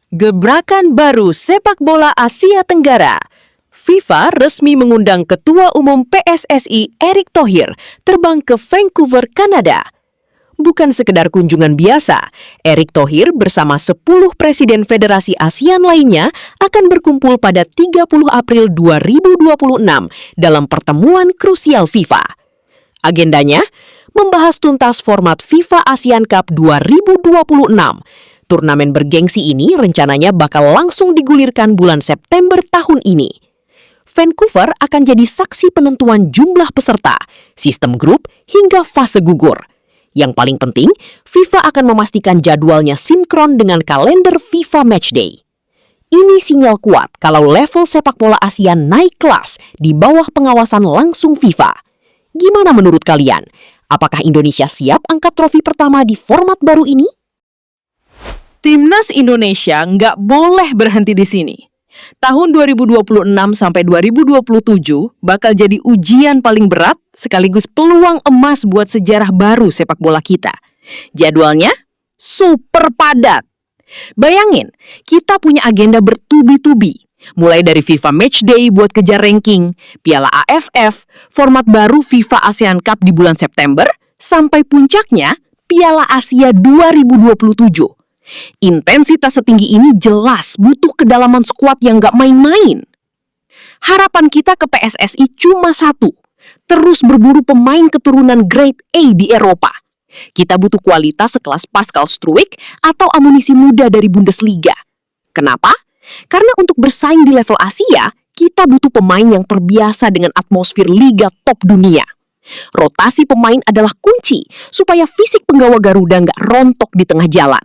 Gebrakan baru sepak bola Asia Tenggara. FIFA resmi mengundang Ketua Umum PSSI Erick Thohir terbang ke Vancouver, Kanada. Bukan sekedar kunjungan biasa, Erick Thohir bersama 10 presiden federasi ASEAN lainnya akan berkumpul pada 30 April 2026 dalam pertemuan krusial FIFA. Agendanya, membahas tuntas format FIFA ASEAN Cup 2026. Turnamen bergengsi ini rencananya bakal langsung digulirkan bulan September tahun ini. Vancouver akan jadi saksi penentuan jumlah peserta, sistem grup, hingga fase gugur. Yang paling penting, FIFA akan memastikan jadwalnya sinkron dengan kalender FIFA Matchday. Ini sinyal kuat kalau level sepak bola ASEAN naik kelas di bawah pengawasan langsung FIFA. Gimana menurut kalian? Apakah Indonesia siap angkat trofi pertama di format baru ini? Timnas Indonesia nggak boleh berhenti di sini. Tahun 2026 sampai 2027 bakal jadi ujian paling berat sekaligus peluang emas buat sejarah baru sepak bola kita. Jadwalnya super padat. Bayangin, kita punya agenda bertubi-tubi. Mulai dari FIFA Matchday buat kejar ranking, Piala AFF, format baru FIFA ASEAN Cup di bulan September, sampai puncaknya Piala Asia 2027. Intensitas setinggi ini jelas butuh kedalaman skuad yang gak main-main. Harapan kita ke PSSI cuma satu, terus berburu pemain keturunan grade A di Eropa. Kita butuh kualitas sekelas Pascal Struijk atau amunisi muda dari Bundesliga. Kenapa? Karena untuk bersaing di level Asia, kita butuh pemain yang terbiasa dengan atmosfer liga top dunia. Rotasi pemain adalah kunci supaya fisik penggawa Garuda gak rontok di tengah jalan.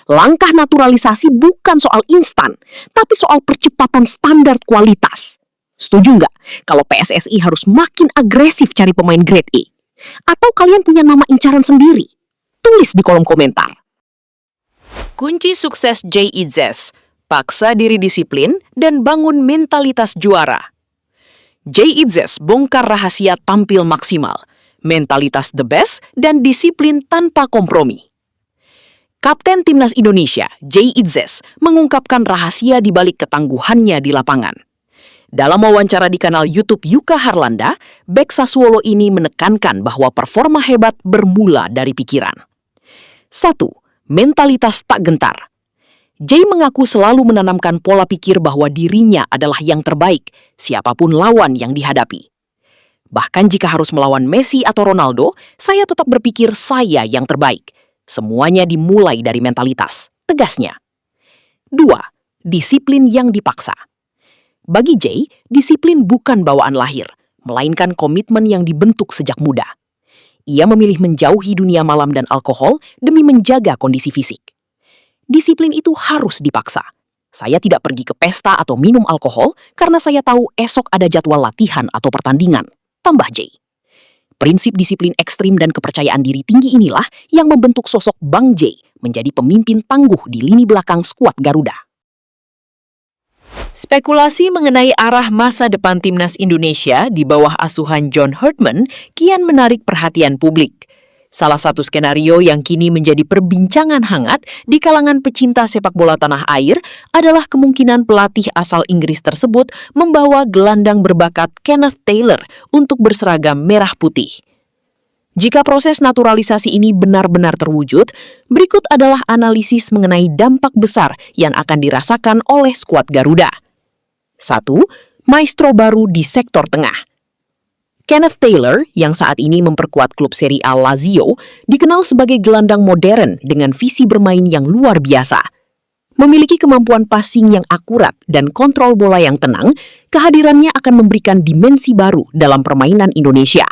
Langkah naturalisasi bukan soal instan, tapi soal percepatan standar kualitas. Setuju nggak kalau PSSI harus makin agresif cari pemain grade A? Atau kalian punya nama incaran sendiri? Tulis di kolom komentar. Kunci sukses JIZES, paksa diri disiplin dan bangun mentalitas juara. JIZES bongkar rahasia tampil maksimal, mentalitas the best dan disiplin tanpa kompromi. Kapten Timnas Indonesia, JIZES, mengungkapkan rahasia di balik ketangguhannya di lapangan. Dalam wawancara di kanal YouTube Yuka Harlanda, bek Sassuolo ini menekankan bahwa performa hebat bermula dari pikiran. 1. Mentalitas tak gentar. Jay mengaku selalu menanamkan pola pikir bahwa dirinya adalah yang terbaik, siapapun lawan yang dihadapi. Bahkan jika harus melawan Messi atau Ronaldo, saya tetap berpikir saya yang terbaik. Semuanya dimulai dari mentalitas, tegasnya. 2. Disiplin yang dipaksa. Bagi Jay, disiplin bukan bawaan lahir, melainkan komitmen yang dibentuk sejak muda. Ia memilih menjauhi dunia malam dan alkohol demi menjaga kondisi fisik. Disiplin itu harus dipaksa. Saya tidak pergi ke pesta atau minum alkohol karena saya tahu esok ada jadwal latihan atau pertandingan, tambah Jay. Prinsip disiplin ekstrim dan kepercayaan diri tinggi inilah yang membentuk sosok Bang Jay menjadi pemimpin tangguh di lini belakang skuad Garuda. Spekulasi mengenai arah masa depan Timnas Indonesia di bawah asuhan John Herdman kian menarik perhatian publik. Salah satu skenario yang kini menjadi perbincangan hangat di kalangan pecinta sepak bola tanah air adalah kemungkinan pelatih asal Inggris tersebut membawa gelandang berbakat Kenneth Taylor untuk berseragam merah putih. Jika proses naturalisasi ini benar-benar terwujud, berikut adalah analisis mengenai dampak besar yang akan dirasakan oleh skuad Garuda. 1. Maestro baru di sektor tengah. Kenneth Taylor, yang saat ini memperkuat klub Serie A Lazio, dikenal sebagai gelandang modern dengan visi bermain yang luar biasa. Memiliki kemampuan passing yang akurat dan kontrol bola yang tenang, kehadirannya akan memberikan dimensi baru dalam permainan Indonesia.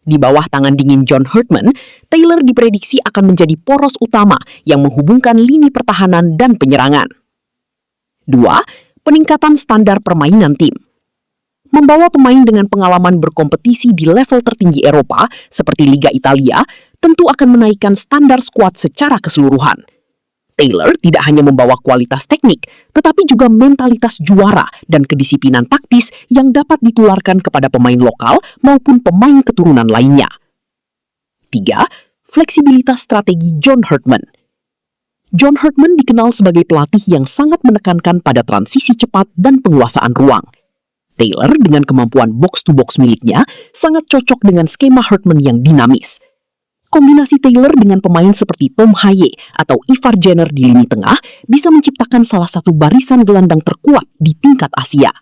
Di bawah tangan dingin John Herdman, Taylor diprediksi akan menjadi poros utama yang menghubungkan lini pertahanan dan penyerangan. 2. Peningkatan standar permainan tim. Membawa pemain dengan pengalaman berkompetisi di level tertinggi Eropa, seperti Liga Italia, tentu akan menaikkan standar skuad secara keseluruhan. Taylor tidak hanya membawa kualitas teknik, tetapi juga mentalitas juara dan kedisiplinan taktis yang dapat ditularkan kepada pemain lokal maupun pemain keturunan lainnya. 3. Fleksibilitas strategi John Herdman. John Herdman dikenal sebagai pelatih yang sangat menekankan pada transisi cepat dan penguasaan ruang. Taylor dengan kemampuan box-to-box miliknya sangat cocok dengan skema Herdman yang dinamis. Kombinasi Taylor dengan pemain seperti Tom Haye atau Ivar Jenner di lini tengah bisa menciptakan salah satu barisan gelandang terkuat di tingkat Asia.